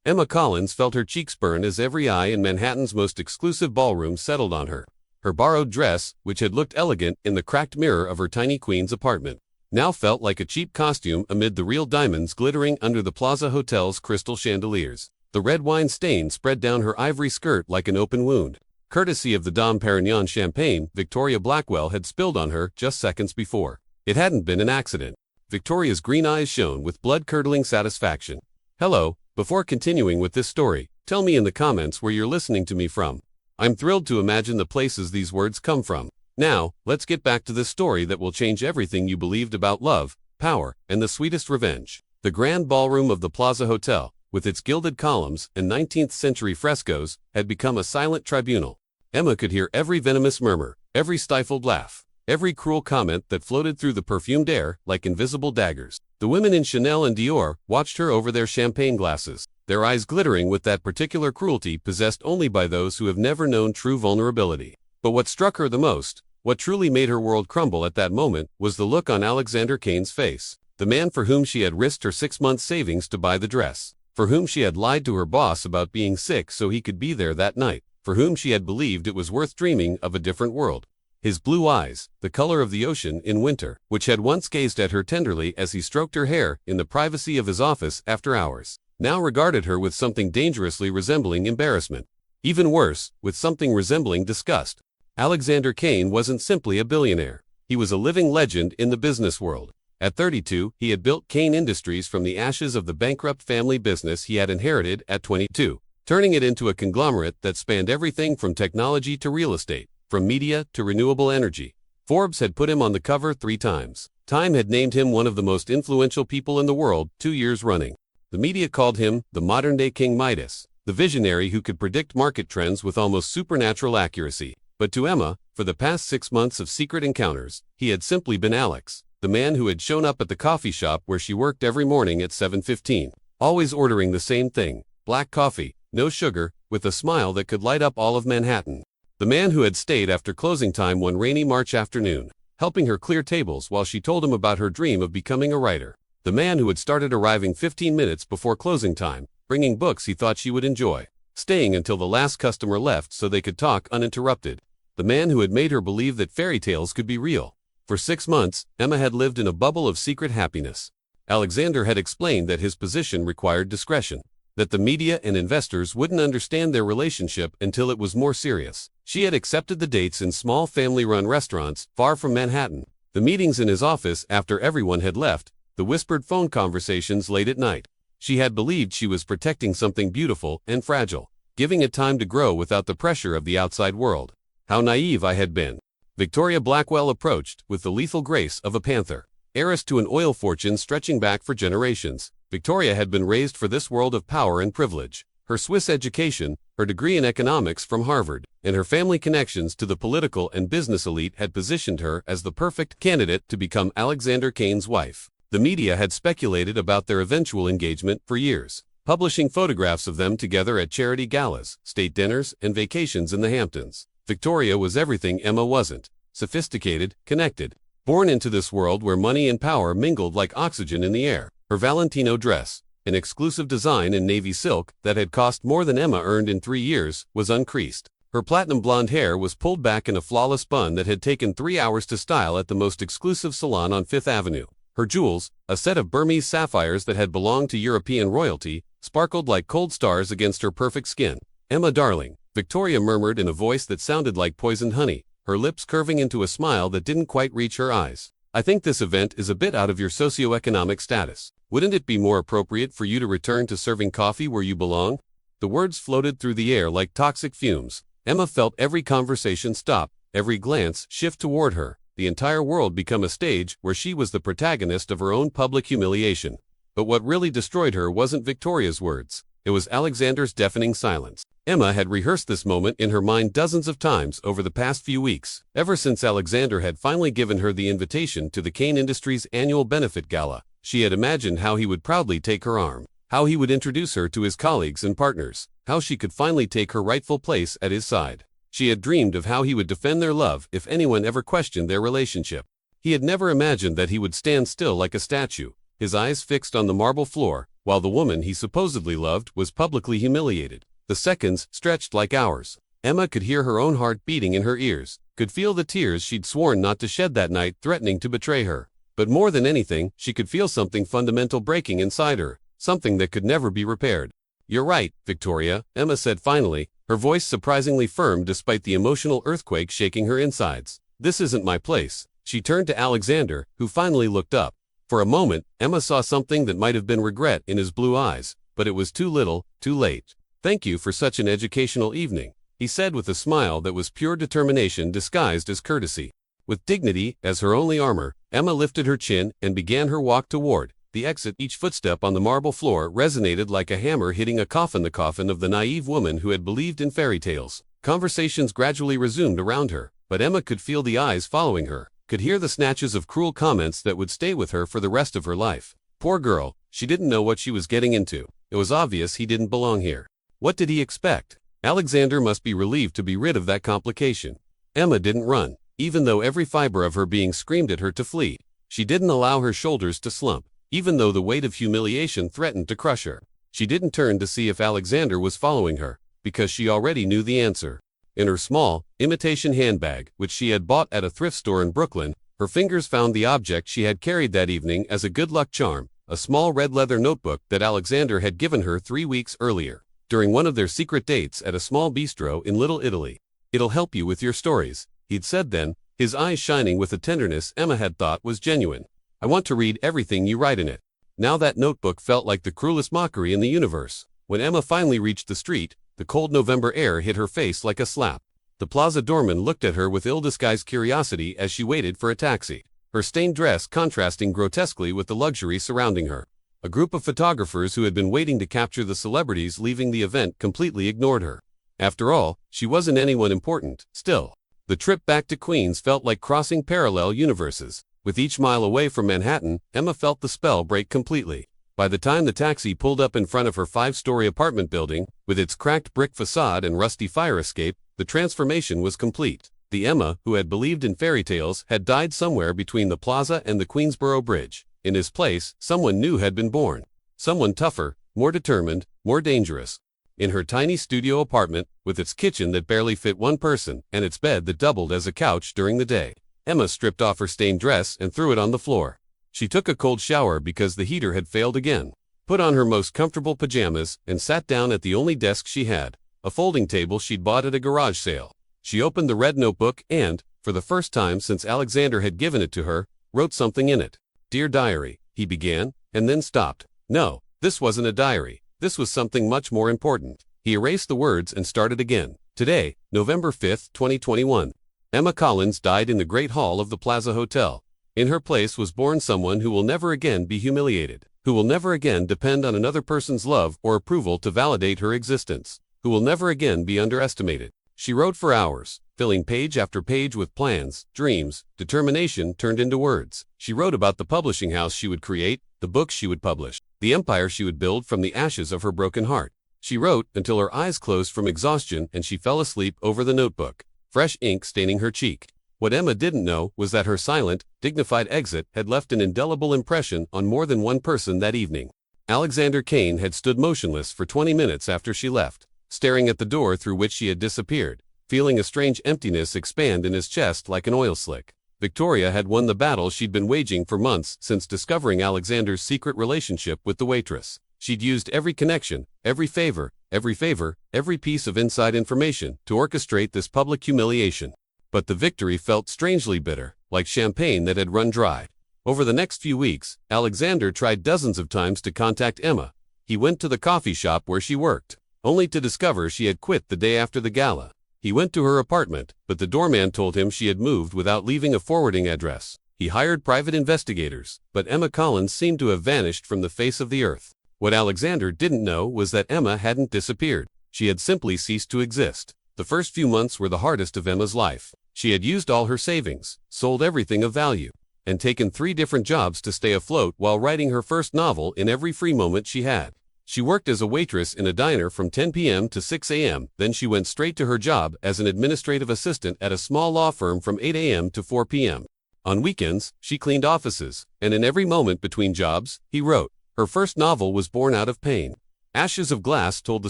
Emma Collins felt her cheeks burn as every eye in Manhattan's most exclusive ballroom settled on her. Her borrowed dress, which had looked elegant in the cracked mirror of her tiny queen's apartment, now felt like a cheap costume amid the real diamonds glittering under the Plaza Hotel's crystal chandeliers. The red wine stain spread down her ivory skirt like an open wound, courtesy of the Dom Perignon champagne Victoria Blackwell had spilled on her just seconds before. It hadn't been an accident. Victoria's green eyes shone with blood-curdling satisfaction. Hello, before continuing with this story, tell me in the comments where you're listening to me from. I'm thrilled to imagine the places these words come from. Now, let's get back to this story that will change everything you believed about love, power, and the sweetest revenge. The grand ballroom of the Plaza Hotel, with its gilded columns and 19th-century frescoes, had become a silent tribunal. Emma could hear every venomous murmur, every stifled laugh, every cruel comment that floated through the perfumed air like invisible daggers. The women in Chanel and Dior watched her over their champagne glasses, their eyes glittering with that particular cruelty possessed only by those who have never known true vulnerability. But what struck her the most, what truly made her world crumble at that moment, was the look on Alexander Kane's face. The man for whom she had risked her 6-month savings to buy the dress, for whom she had lied to her boss about being sick so he could be there that night, for whom she had believed it was worth dreaming of a different world. His blue eyes, the color of the ocean in winter, which had once gazed at her tenderly as he stroked her hair in the privacy of his office after hours, now regarded her with something dangerously resembling embarrassment. Even worse, with something resembling disgust. Alexander Kane wasn't simply a billionaire. He was a living legend in the business world. At 32, he had built Kane Industries from the ashes of the bankrupt family business he had inherited at 22, turning it into a conglomerate that spanned everything from technology to real estate, from media to renewable energy. Forbes had put him on the cover 3 times. Time had named him one of the most influential people in the world 2 years running. The media called him the modern-day King Midas, the visionary who could predict market trends with almost supernatural accuracy. But to Emma, for the past 6 months of secret encounters, he had simply been Alex, the man who had shown up at the coffee shop where she worked every morning at 7:15, always ordering the same thing, black coffee, no sugar, with a smile that could light up all of Manhattan. The man who had stayed after closing time one rainy March afternoon, helping her clear tables while she told him about her dream of becoming a writer. The man who had started arriving 15 minutes before closing time, bringing books he thought she would enjoy, staying until the last customer left so they could talk uninterrupted. The man who had made her believe that fairy tales could be real. For 6 months, Emma had lived in a bubble of secret happiness. Alexander had explained that his position required discretion, that the media and investors wouldn't understand their relationship until it was more serious. She had accepted the dates in small family-run restaurants far from Manhattan, the meetings in his office after everyone had left, the whispered phone conversations late at night. She had believed she was protecting something beautiful and fragile, giving it time to grow without the pressure of the outside world. How naive I had been. Victoria Blackwell approached with the lethal grace of a panther. Heiress to an oil fortune stretching back for generations, Victoria had been raised for this world of power and privilege. Her Swiss education, her degree in economics from Harvard, and her family connections to the political and business elite had positioned her as the perfect candidate to become Alexander Kane's wife. The media had speculated about their eventual engagement for years, publishing photographs of them together at charity galas, state dinners, and vacations in the Hamptons. Victoria was everything Emma wasn't: sophisticated, connected, born into this world where money and power mingled like oxygen in the air. Her Valentino dress, an exclusive design in navy silk that had cost more than Emma earned in 3 years, was uncreased. Her platinum blonde hair was pulled back in a flawless bun that had taken 3 hours to style at the most exclusive salon on Fifth Avenue. Her jewels, a set of Burmese sapphires that had belonged to European royalty, sparkled like cold stars against her perfect skin. "Emma, darling," Victoria murmured in a voice that sounded like poisoned honey, her lips curving into a smile that didn't quite reach her eyes. "I think this event is a bit out of your socioeconomic status. Wouldn't it be more appropriate for you to return to serving coffee where you belong?" The words floated through the air like toxic fumes. Emma felt every conversation stop, every glance shift toward her, the entire world become a stage where she was the protagonist of her own public humiliation. But what really destroyed her wasn't Victoria's words. It was Alexander's deafening silence. Emma had rehearsed this moment in her mind dozens of times over the past few weeks, ever since Alexander had finally given her the invitation to the Kane Industries annual benefit gala. She had imagined how he would proudly take her arm, how he would introduce her to his colleagues and partners, how she could finally take her rightful place at his side. She had dreamed of how he would defend their love if anyone ever questioned their relationship. He had never imagined that he would stand still like a statue, his eyes fixed on the marble floor, while the woman he supposedly loved was publicly humiliated. The seconds stretched like hours. Emma could hear her own heart beating in her ears, could feel the tears she'd sworn not to shed that night threatening to betray her. But more than anything, she could feel something fundamental breaking inside her, something that could never be repaired. "You're right, Victoria," Emma said finally, her voice surprisingly firm despite the emotional earthquake shaking her insides. "This isn't my place." She turned to Alexander, who finally looked up. For a moment, Emma saw something that might have been regret in his blue eyes, but it was too little, too late. "Thank you for such an educational evening," he said with a smile that was pure determination disguised as courtesy. With dignity as her only armor, Emma lifted her chin and began her walk toward the exit. Each footstep on the marble floor resonated like a hammer hitting a coffin, the coffin of the naive woman who had believed in fairy tales. Conversations gradually resumed around her, but Emma could feel the eyes following her, could hear the snatches of cruel comments that would stay with her for the rest of her life. Poor girl, she didn't know what she was getting into. It was obvious he didn't belong here. What did he expect? Alexander must be relieved to be rid of that complication. Emma didn't run, even though every fiber of her being screamed at her to flee. She didn't allow her shoulders to slump, even though the weight of humiliation threatened to crush her. She didn't turn to see if Alexander was following her, because she already knew the answer. In her small, imitation handbag, which she had bought at a thrift store in Brooklyn, her fingers found the object she had carried that evening as a good luck charm, a small red leather notebook that Alexander had given her 3 weeks earlier, during one of their secret dates at a small bistro in Little Italy. "It'll help you with your stories," he'd said then, his eyes shining with a tenderness Emma had thought was genuine. "I want to read everything you write in it." Now that notebook felt like the cruelest mockery in the universe. When Emma finally reached the street, the cold November air hit her face like a slap. The plaza doorman looked at her with ill-disguised curiosity as she waited for a taxi, her stained dress contrasting grotesquely with the luxury surrounding her. A group of photographers who had been waiting to capture the celebrities leaving the event completely ignored her. After all, she wasn't anyone important. Still, the trip back to Queens felt like crossing parallel universes. With each mile away from Manhattan, Emma felt the spell break completely. By the time the taxi pulled up in front of her 5-story apartment building, with its cracked brick facade and rusty fire escape, the transformation was complete. The Emma who had believed in fairy tales had died somewhere between the plaza and the Queensboro Bridge. In his place, someone new had been born. Someone tougher, more determined, more dangerous. In her tiny studio apartment, with its kitchen that barely fit one person, and its bed that doubled as a couch during the day, Emma stripped off her stained dress and threw it on the floor. She took a cold shower because the heater had failed again, put on her most comfortable pajamas, and sat down at the only desk she had, a folding table she'd bought at a garage sale. She opened the red notebook and, for the first time since Alexander had given it to her, wrote something in it. "Dear Diary," he began, and then stopped. No, this wasn't a diary. This was something much more important. He erased the words and started again. "Today, November 5th, 2021. Emma Collins died in the Great Hall of the Plaza Hotel. In her place was born someone who will never again be humiliated, who will never again depend on another person's love or approval to validate her existence, who will never again be underestimated." She wrote for hours, filling page after page with plans, dreams, determination turned into words. She wrote about the publishing house she would create, the books she would publish, the empire she would build from the ashes of her broken heart. She wrote until her eyes closed from exhaustion and she fell asleep over the notebook, fresh ink staining her cheek. What Emma didn't know was that her silent, dignified exit had left an indelible impression on more than one person that evening. Alexander Kane had stood motionless for 20 minutes after she left, staring at the door through which she had disappeared, feeling a strange emptiness expand in his chest like an oil slick. Victoria had won the battle she'd been waging for months since discovering Alexander's secret relationship with the waitress. She'd used every connection, every favor, every piece of inside information to orchestrate this public humiliation. But the victory felt strangely bitter, like champagne that had run dry. Over the next few weeks, Alexander tried dozens of times to contact Emma. He went to the coffee shop where she worked, only to discover she had quit the day after the gala. He went to her apartment, but the doorman told him she had moved without leaving a forwarding address. He hired private investigators, but Emma Collins seemed to have vanished from the face of the earth. What Alexander didn't know was that Emma hadn't disappeared. She had simply ceased to exist. The first few months were the hardest of Emma's life. She had used all her savings, sold everything of value, and taken 3 different jobs to stay afloat while writing her first novel in every free moment she had. She worked as a waitress in a diner from 10 p.m. to 6 a.m., then she went straight to her job as an administrative assistant at a small law firm from 8 a.m. to 4 p.m. On weekends, she cleaned offices, and in every moment between jobs, he wrote. Her first novel was born out of pain. Ashes of Glass told the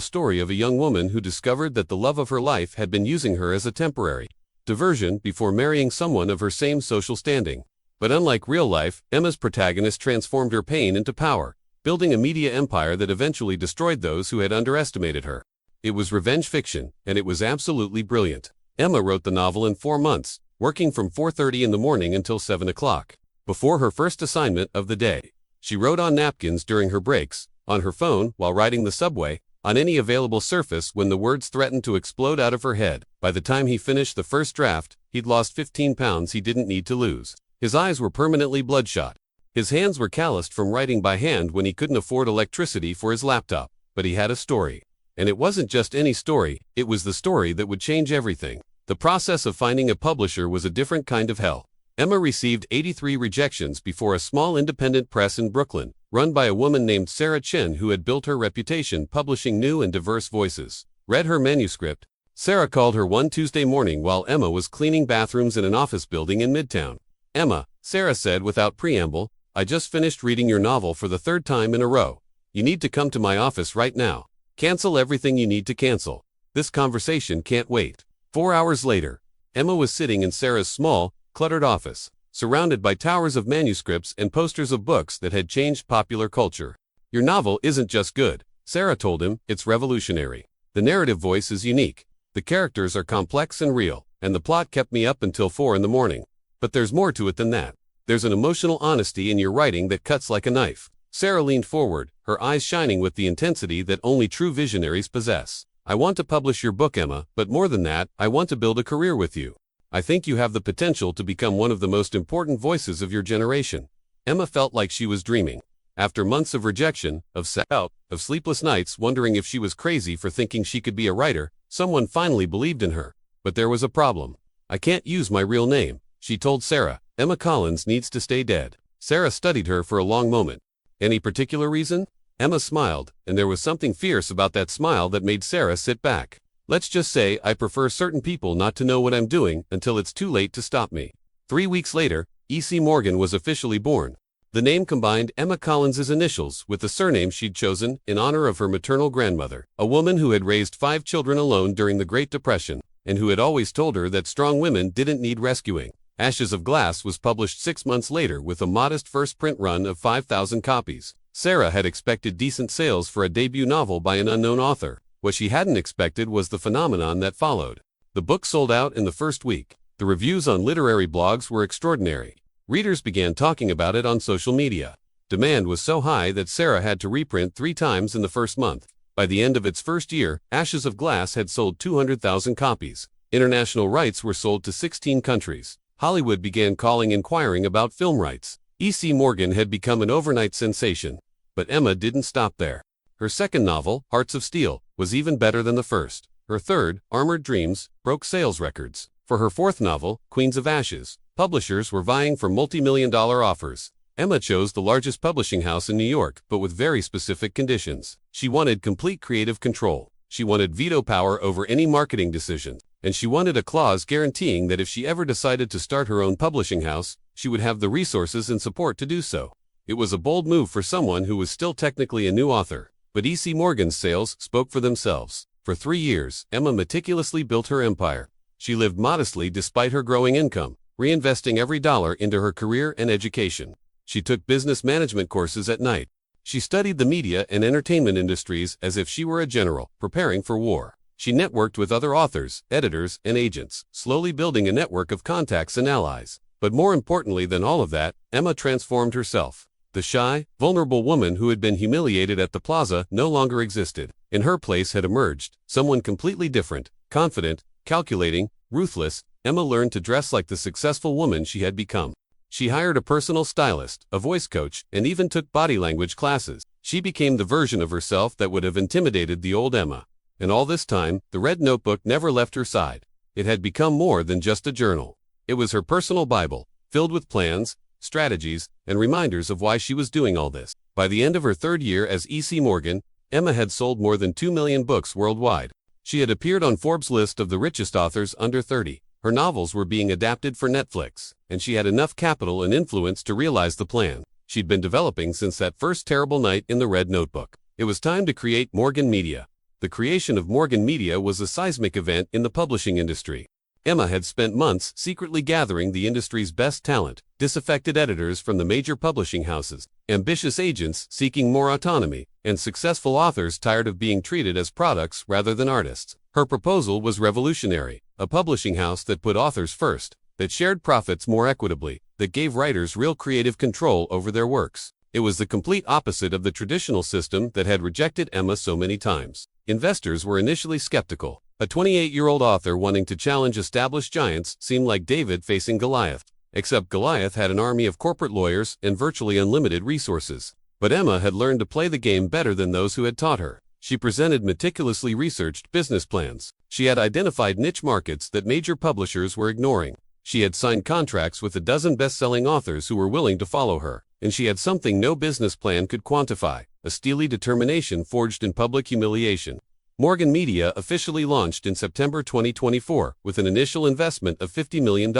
story of a young woman who discovered that the love of her life had been using her as a temporary diversion before marrying someone of her same social standing. But unlike real life, Emma's protagonist transformed her pain into power, building a media empire that eventually destroyed those who had underestimated her. It was revenge fiction, and it was absolutely brilliant. Emma wrote the novel in 4 months, working from 4:30 in the morning until 7 o'clock. Before her first assignment of the day, she wrote on napkins during her breaks, on her phone while riding the subway, on any available surface when the words threatened to explode out of her head. By the time he finished the first draft, he'd lost 15 pounds he didn't need to lose. His eyes were permanently bloodshot. His hands were calloused from writing by hand when he couldn't afford electricity for his laptop. But he had a story. And it wasn't just any story, it was the story that would change everything. The process of finding a publisher was a different kind of hell. Emma received 83 rejections before a small independent press in Brooklyn, run by a woman named Sarah Chen who had built her reputation publishing new and diverse voices. Read her manuscript. Sarah called her one Tuesday morning while Emma was cleaning bathrooms in an office building in Midtown. "Emma," Sarah said without preamble, "I just finished reading your novel for the 3rd time in a row. You need to come to my office right now. Cancel everything you need to cancel. This conversation can't wait." 4 hours later, Emma was sitting in Sarah's small, cluttered office, surrounded by towers of manuscripts and posters of books that had changed popular culture. "Your novel isn't just good," Sarah told him, "it's revolutionary. The narrative voice is unique. The characters are complex and real, and the plot kept me up until 4 in the morning. But there's more to it than that. There's an emotional honesty in your writing that cuts like a knife." Sarah leaned forward, her eyes shining with the intensity that only true visionaries possess. "I want to publish your book, Emma, but more than that, I want to build a career with you. I think you have the potential to become one of the most important voices of your generation." Emma felt like she was dreaming. After months of rejection, of self-doubt, of sleepless nights wondering if she was crazy for thinking she could be a writer, someone finally believed in her. But there was a problem. "I can't use my real name," she told Sarah. "Emma Collins needs to stay dead." Sarah studied her for a long moment. "Any particular reason?" Emma smiled, and there was something fierce about that smile that made Sarah sit back. "Let's just say I prefer certain people not to know what I'm doing until it's too late to stop me." 3 weeks later, E.C. Morgan was officially born. The name combined Emma Collins's initials with the surname she'd chosen in honor of her maternal grandmother, a woman who had raised 5 children alone during the Great Depression, and who had always told her that strong women didn't need rescuing. Ashes of Glass was published 6 months later with a modest first print run of 5,000 copies. Sarah had expected decent sales for a debut novel by an unknown author. What she hadn't expected was the phenomenon that followed. The book sold out in the first week. The reviews on literary blogs were extraordinary. Readers began talking about it on social media. Demand was so high that Sarah had to reprint 3 times in the first month. By the end of its first year, Ashes of Glass had sold 200,000 copies. International rights were sold to 16 countries. Hollywood began calling inquiring about film rights. E.C. Morgan had become an overnight sensation. But Emma didn't stop there. Her second novel, Hearts of Steel, was even better than the first. Her third, Armored Dreams, broke sales records. For her fourth novel, Queens of Ashes, publishers were vying for multi-million-dollar offers. Emma chose the largest publishing house in New York, but with very specific conditions. She wanted complete creative control. She wanted veto power over any marketing decision. And she wanted a clause guaranteeing that if she ever decided to start her own publishing house, she would have the resources and support to do so. It was a bold move for someone who was still technically a new author. But E.C. Morgan's sales spoke for themselves. For 3 years, Emma meticulously built her empire. She lived modestly despite her growing income, reinvesting every dollar into her career and education. She took business management courses at night. She studied the media and entertainment industries as if she were a general, preparing for war. She networked with other authors, editors, and agents, slowly building a network of contacts and allies. But more importantly than all of that, Emma transformed herself. The shy, vulnerable woman who had been humiliated at the plaza no longer existed. In her place had emerged someone completely different, confident, calculating, ruthless. Emma learned to dress like the successful woman she had become. She hired a personal stylist, a voice coach, and even took body language classes. She became the version of herself that would have intimidated the old Emma. And all this time, the red notebook never left her side. It had become more than just a journal. It was her personal Bible, filled with plans, strategies, and reminders of why she was doing all this. By the end of her 3rd year as E.C. Morgan, Emma had sold more than 2 million books worldwide. She had appeared on Forbes' list of the richest authors under 30. Her novels were being adapted for Netflix, and she had enough capital and influence to realize the plan. she'd been developing since that first terrible night in the Red Notebook. It was time to create Morgan Media. The creation of Morgan Media was a seismic event in the publishing industry. Emma had spent months secretly gathering the industry's best talent, disaffected editors from the major publishing houses, ambitious agents seeking more autonomy, and successful authors tired of being treated as products rather than artists. Her proposal was revolutionary, a publishing house that put authors first, that shared profits more equitably, that gave writers real creative control over their works. It was the complete opposite of the traditional system that had rejected Emma so many times. Investors were initially skeptical. A 28-year-old author wanting to challenge established giants seemed like David facing Goliath. Except Goliath had an army of corporate lawyers and virtually unlimited resources. But Emma had learned to play the game better than those who had taught her. She presented meticulously researched business plans. She had identified niche markets that major publishers were ignoring. She had signed contracts with a dozen best-selling authors who were willing to follow her. And she had something no business plan could quantify, a steely determination forged in public humiliation. Morgan Media officially launched in September 2024 with an initial investment of $50 million.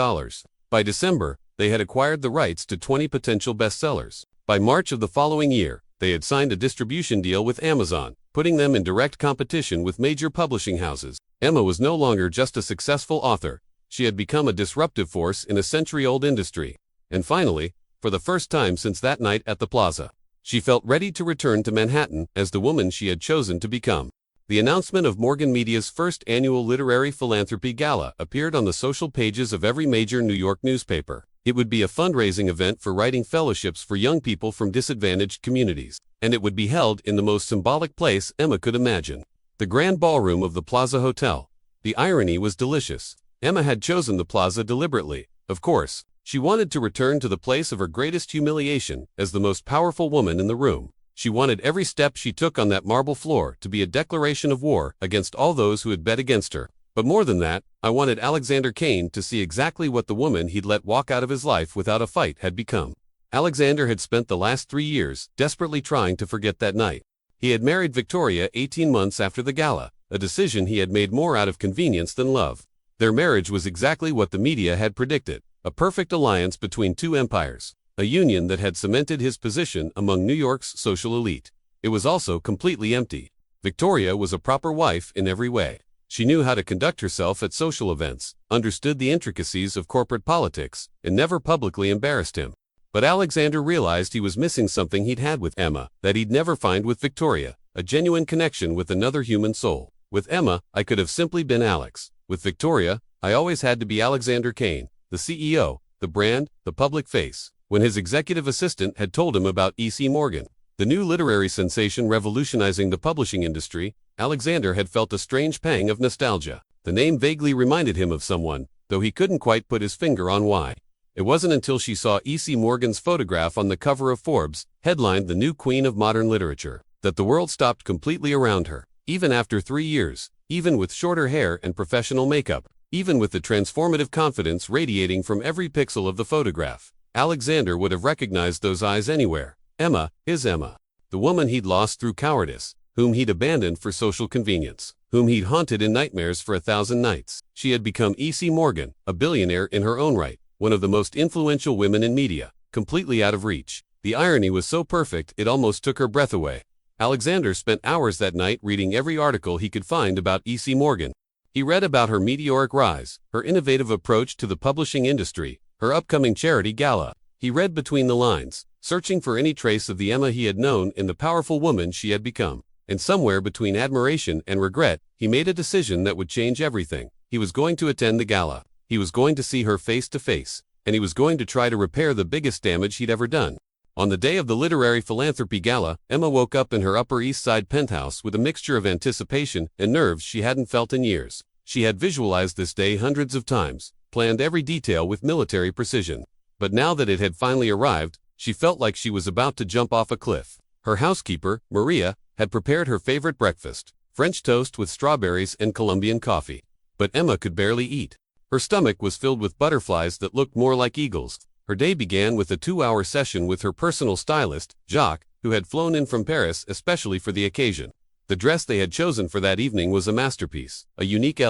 By December, they had acquired the rights to 20 potential bestsellers. By March of the following year, they had signed a distribution deal with Amazon, putting them in direct competition with major publishing houses. Emma was no longer just a successful author. She had become a disruptive force in a century-old industry. And finally, for the first time since that night at the Plaza, she felt ready to return to Manhattan as the woman she had chosen to become. The announcement of Morgan Media's first annual Literary Philanthropy Gala appeared on the social pages of every major New York newspaper. It would be a fundraising event for writing fellowships for young people from disadvantaged communities, and it would be held in the most symbolic place Emma could imagine, the Grand Ballroom of the Plaza Hotel. The irony was delicious. Emma had chosen the Plaza deliberately, of course. She wanted to return to the place of her greatest humiliation as the most powerful woman in the room. She wanted every step she took on that marble floor to be a declaration of war against all those who had bet against her. But more than that, I wanted Alexander Kane to see exactly what the woman he'd let walk out of his life without a fight had become. Alexander had spent the last 3 years desperately trying to forget that night. He had married Victoria 18 months after the gala, a decision he had made more out of convenience than love. Their marriage was exactly what the media had predicted. A perfect alliance between two empires, a union that had cemented his position among New York's social elite. It was also completely empty. Victoria was a proper wife in every way. She knew how to conduct herself at social events, understood the intricacies of corporate politics, and never publicly embarrassed him. But Alexander realized he was missing something he'd had with Emma that he'd never find with Victoria, a genuine connection with another human soul. With Emma, I could have simply been Alex. With Victoria, I always had to be Alexander Kane, the CEO, the brand, the public face. When his executive assistant had told him about E.C. Morgan, the new literary sensation revolutionizing the publishing industry, Alexander had felt a strange pang of nostalgia. The name vaguely reminded him of someone, though he couldn't quite put his finger on why. It wasn't until she saw E.C. Morgan's photograph on the cover of Forbes, headlined The New Queen of Modern Literature, that the world stopped completely around her. Even after 3 years, even with shorter hair and professional makeup, even with the transformative confidence radiating from every pixel of the photograph, Alexander would have recognized those eyes anywhere. Emma, his Emma. The woman he'd lost through cowardice, whom he'd abandoned for social convenience, whom he'd haunted in nightmares for 1,000 nights. She had become E.C. Morgan, a billionaire in her own right, one of the most influential women in media, completely out of reach. The irony was so perfect it almost took her breath away. Alexander spent hours that night reading every article he could find about E.C. Morgan. He read about her meteoric rise, her innovative approach to the publishing industry, her upcoming charity gala. He read between the lines, searching for any trace of the Emma he had known in the powerful woman she had become. And somewhere between admiration and regret, he made a decision that would change everything. He was going to attend the gala. He was going to see her face to face, and he was going to try to repair the biggest damage he'd ever done. On the day of the Literary Philanthropy Gala, Emma woke up in her Upper East Side penthouse with a mixture of anticipation and nerves she hadn't felt in years. She had visualized this day hundreds of times, planned every detail with military precision. But now that it had finally arrived, she felt like she was about to jump off a cliff. Her housekeeper, Maria, had prepared her favorite breakfast, French toast with strawberries and Colombian coffee. But Emma could barely eat. Her stomach was filled with butterflies that looked more like eagles. Her day began with a 2-hour session with her personal stylist, Jacques, who had flown in from Paris especially for the occasion. The dress they had chosen for that evening was a masterpiece, a unique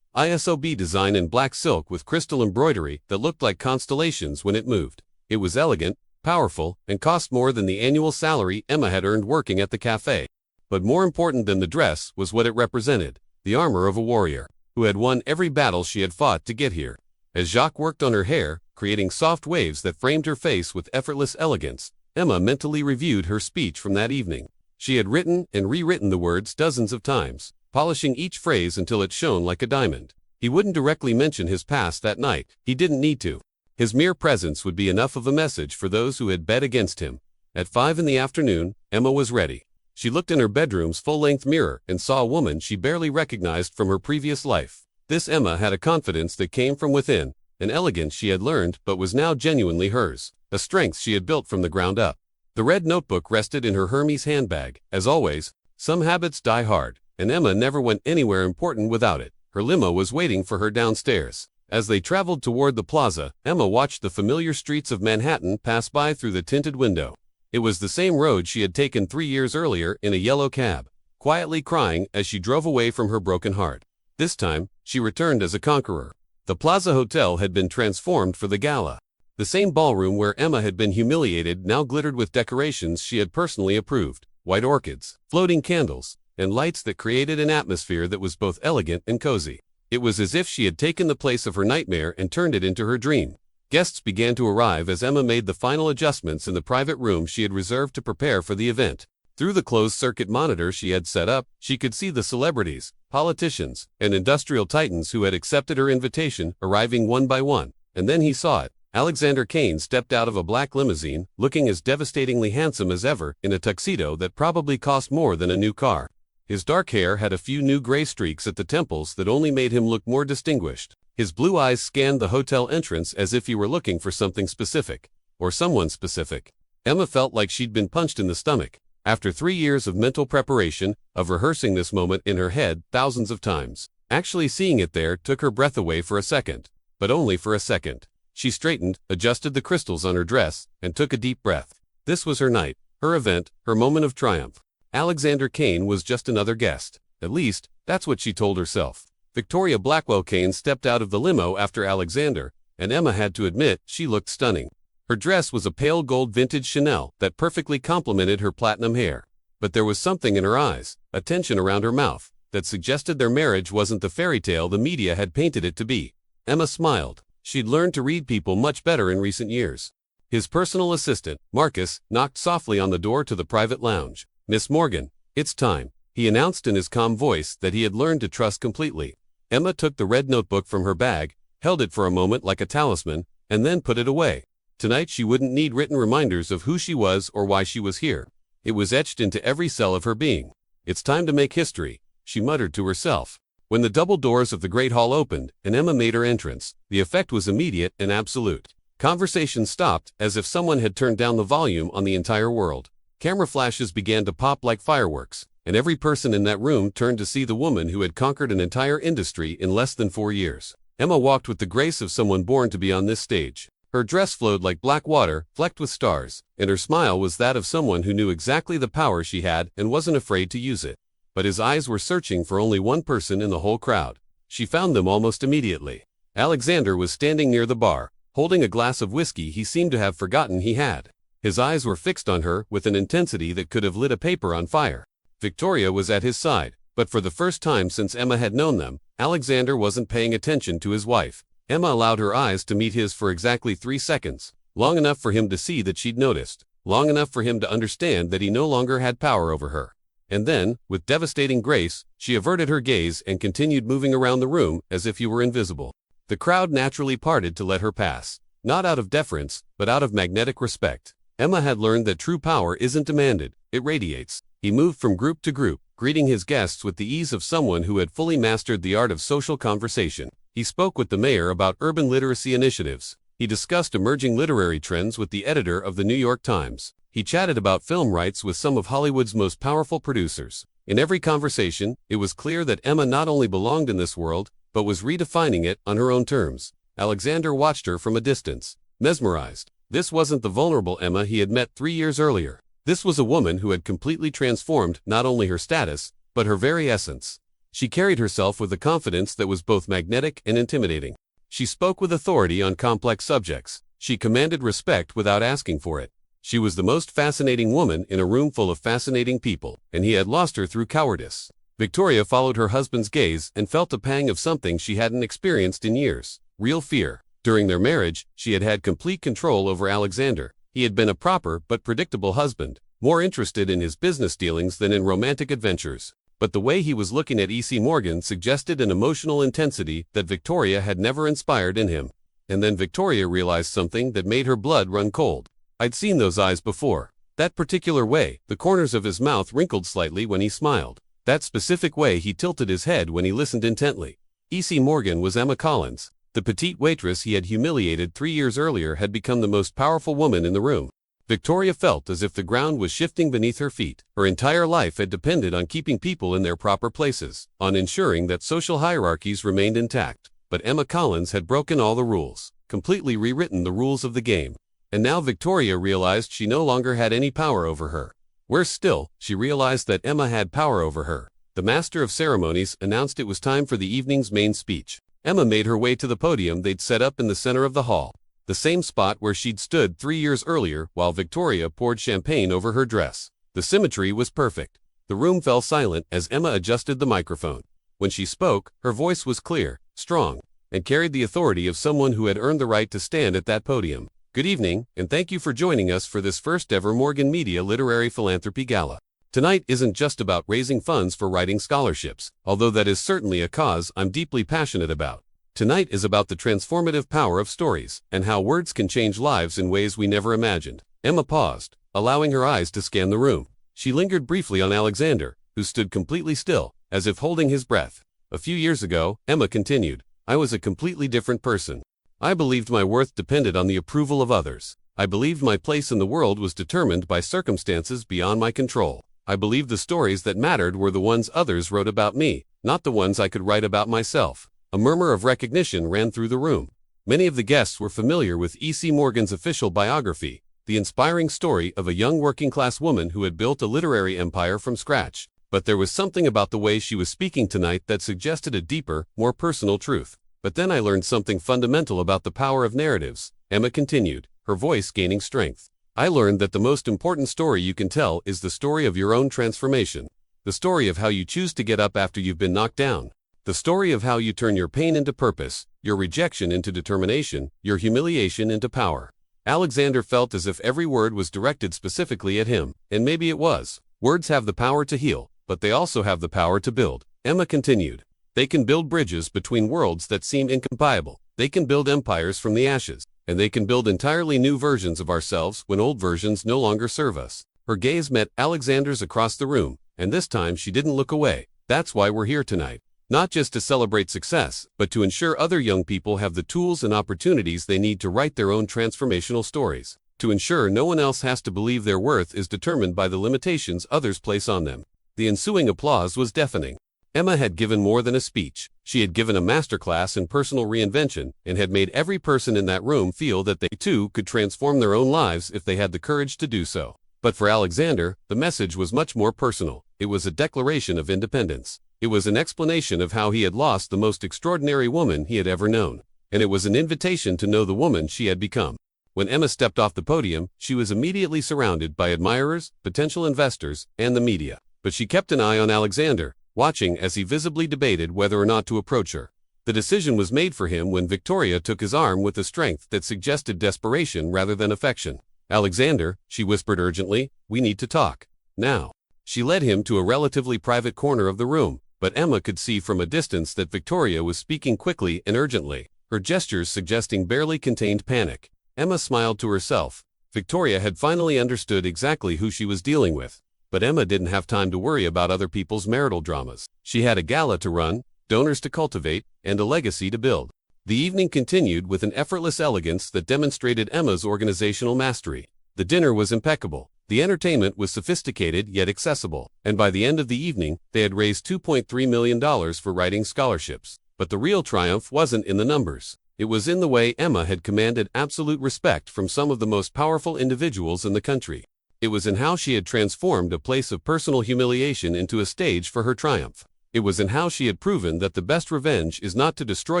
ISOB design in black silk with crystal embroidery that looked like constellations when it moved. It was elegant, powerful, and cost more than the annual salary Emma had earned working at the cafe. But more important than the dress was what it represented, the armor of a warrior, who had won every battle she had fought to get here. As Jacques worked on her hair, creating soft waves that framed her face with effortless elegance, Emma mentally reviewed her speech from that evening. She had written and rewritten the words dozens of times, polishing each phrase until it shone like a diamond. He wouldn't directly mention his past that night. He didn't need to. His mere presence would be enough of a message for those who had bet against him. At 5 in the afternoon, Emma was ready. She looked in her bedroom's full-length mirror and saw a woman she barely recognized from her previous life. This Emma had a confidence that came from within, an elegance she had learned but was now genuinely hers, a strength she had built from the ground up. The red notebook rested in her Hermes handbag. As always, some habits die hard, and Emma never went anywhere important without it. Her limo was waiting for her downstairs. As they traveled toward the plaza, Emma watched the familiar streets of Manhattan pass by through the tinted window. It was the same road she had taken 3 years earlier in a yellow cab, quietly crying as she drove away from her broken heart. This time, she returned as a conqueror. The Plaza Hotel had been transformed for the gala. The same ballroom where Emma had been humiliated now glittered with decorations she had personally approved, white orchids, floating candles, and lights that created an atmosphere that was both elegant and cozy. It was as if she had taken the place of her nightmare and turned it into her dream. Guests began to arrive as Emma made the final adjustments in the private room she had reserved to prepare for the event. Through the closed-circuit monitor she had set up, she could see the celebrities, politicians, and industrial titans who had accepted her invitation arriving one by one. And then he saw it. Alexander Kane stepped out of a black limousine, looking as devastatingly handsome as ever, in a tuxedo that probably cost more than a new car. His dark hair had a few new gray streaks at the temples that only made him look more distinguished. His blue eyes scanned the hotel entrance as if he were looking for something specific, or someone specific. Emma felt like she'd been punched in the stomach. After 3 years of mental preparation, of rehearsing this moment in her head thousands of times, actually seeing it there took her breath away for a second. But only for a second. She straightened, adjusted the crystals on her dress, and took a deep breath. This was her night, her event, her moment of triumph. Alexander Kane was just another guest. At least, that's what she told herself. Victoria Blackwell Kane stepped out of the limo after Alexander, and Emma had to admit she looked stunning. Her dress was a pale gold vintage Chanel that perfectly complemented her platinum hair. But there was something in her eyes, a tension around her mouth, that suggested their marriage wasn't the fairy tale the media had painted it to be. Emma smiled. She'd learned to read people much better in recent years. His personal assistant, Marcus, knocked softly on the door to the private lounge. "Miss Morgan, it's time," he announced in his calm voice that he had learned to trust completely. Emma took the red notebook from her bag, held it for a moment like a talisman, and then put it away. Tonight she wouldn't need written reminders of who she was or why she was here. It was etched into every cell of her being. "It's time to make history," she muttered to herself. When the double doors of the great hall opened and Emma made her entrance, the effect was immediate and absolute. Conversation stopped as if someone had turned down the volume on the entire world. Camera flashes began to pop like fireworks, and every person in that room turned to see the woman who had conquered an entire industry in less than 4 years. Emma walked with the grace of someone born to be on this stage. Her dress flowed like black water, flecked with stars, and her smile was that of someone who knew exactly the power she had and wasn't afraid to use it. But his eyes were searching for only one person in the whole crowd. She found them almost immediately. Alexander was standing near the bar, holding a glass of whiskey he seemed to have forgotten he had. His eyes were fixed on her with an intensity that could have lit a paper on fire. Victoria was at his side, but for the first time since Emma had known them, Alexander wasn't paying attention to his wife. Emma allowed her eyes to meet his for exactly 3 seconds, long enough for him to see that she'd noticed, long enough for him to understand that he no longer had power over her. And then, with devastating grace, she averted her gaze and continued moving around the room as if he were invisible. The crowd naturally parted to let her pass, not out of deference, but out of magnetic respect. Emma had learned that true power isn't demanded, it radiates. He moved from group to group, greeting his guests with the ease of someone who had fully mastered the art of social conversation. He spoke with the mayor about urban literacy initiatives. He discussed emerging literary trends with the editor of the New York Times. He chatted about film rights with some of Hollywood's most powerful producers. In every conversation, it was clear that Emma not only belonged in this world, but was redefining it on her own terms. Alexander watched her from a distance, mesmerized. This wasn't the vulnerable Emma he had met 3 years earlier. This was a woman who had completely transformed not only her status, but her very essence. She carried herself with a confidence that was both magnetic and intimidating. She spoke with authority on complex subjects. She commanded respect without asking for it. She was the most fascinating woman in a room full of fascinating people, and he had lost her through cowardice. Victoria followed her husband's gaze and felt a pang of something she hadn't experienced in years: real fear. During their marriage, she had had complete control over Alexander. He had been a proper but predictable husband, more interested in his business dealings than in romantic adventures. But the way he was looking at E.C. Morgan suggested an emotional intensity that Victoria had never inspired in him. And then Victoria realized something that made her blood run cold. I'd seen those eyes before. That particular way, the corners of his mouth wrinkled slightly when he smiled. That specific way he tilted his head when he listened intently. E.C. Morgan was Emma Collins. The petite waitress he had humiliated 3 years earlier had become the most powerful woman in the room. Victoria felt as if the ground was shifting beneath her feet. Her entire life had depended on keeping people in their proper places, on ensuring that social hierarchies remained intact. But Emma Collins had broken all the rules, completely rewritten the rules of the game. And now Victoria realized she no longer had any power over her. Worse still, she realized that Emma had power over her. The master of ceremonies announced it was time for the evening's main speech. Emma made her way to the podium they'd set up in the center of the hall, the same spot where she'd stood 3 years earlier while Victoria poured champagne over her dress. The symmetry was perfect. The room fell silent as Emma adjusted the microphone. When she spoke, her voice was clear, strong, and carried the authority of someone who had earned the right to stand at that podium. Good evening, and thank you for joining us for this first ever Morgan Media Literary Philanthropy Gala. Tonight isn't just about raising funds for writing scholarships, although that is certainly a cause I'm deeply passionate about. Tonight is about the transformative power of stories, and how words can change lives in ways we never imagined. Emma paused, allowing her eyes to scan the room. She lingered briefly on Alexander, who stood completely still, as if holding his breath. A few years ago, Emma continued, I was a completely different person. I believed my worth depended on the approval of others. I believed my place in the world was determined by circumstances beyond my control. I believed the stories that mattered were the ones others wrote about me, not the ones I could write about myself. A murmur of recognition ran through the room. Many of the guests were familiar with E.C. Morgan's official biography, the inspiring story of a young working-class woman who had built a literary empire from scratch. But there was something about the way she was speaking tonight that suggested a deeper, more personal truth. But then I learned something fundamental about the power of narratives, Emma continued, her voice gaining strength. I learned that the most important story you can tell is the story of your own transformation. The story of how you choose to get up after you've been knocked down. The story of how you turn your pain into purpose, your rejection into determination, your humiliation into power. Alexander felt as if every word was directed specifically at him, and maybe it was. Words have the power to heal, but they also have the power to build. Emma continued. They can build bridges between worlds that seem incompatible. They can build empires from the ashes, and they can build entirely new versions of ourselves when old versions no longer serve us. Her gaze met Alexander's across the room, and this time she didn't look away. That's why we're here tonight. Not just to celebrate success, but to ensure other young people have the tools and opportunities they need to write their own transformational stories. To ensure no one else has to believe their worth is determined by the limitations others place on them. The ensuing applause was deafening. Emma had given more than a speech. She had given a masterclass in personal reinvention and had made every person in that room feel that they too could transform their own lives if they had the courage to do so. But for Alexander, the message was much more personal. It was a declaration of independence. It was an explanation of how he had lost the most extraordinary woman he had ever known. And it was an invitation to know the woman she had become. When Emma stepped off the podium, she was immediately surrounded by admirers, potential investors, and the media. But she kept an eye on Alexander, watching as he visibly debated whether or not to approach her. The decision was made for him when Victoria took his arm with a strength that suggested desperation rather than affection. Alexander, she whispered urgently, we need to talk. Now. She led him to a relatively private corner of the room, but Emma could see from a distance that Victoria was speaking quickly and urgently, her gestures suggesting barely contained panic. Emma smiled to herself. Victoria had finally understood exactly who she was dealing with. But Emma didn't have time to worry about other people's marital dramas. She had a gala to run, donors to cultivate, and a legacy to build. The evening continued with an effortless elegance that demonstrated Emma's organizational mastery. The dinner was impeccable. The entertainment was sophisticated yet accessible, and by the end of the evening, they had raised $2.3 million for writing scholarships. But the real triumph wasn't in the numbers. It was in the way Emma had commanded absolute respect from some of the most powerful individuals in the country. It was in how she had transformed a place of personal humiliation into a stage for her triumph. It was in how she had proven that the best revenge is not to destroy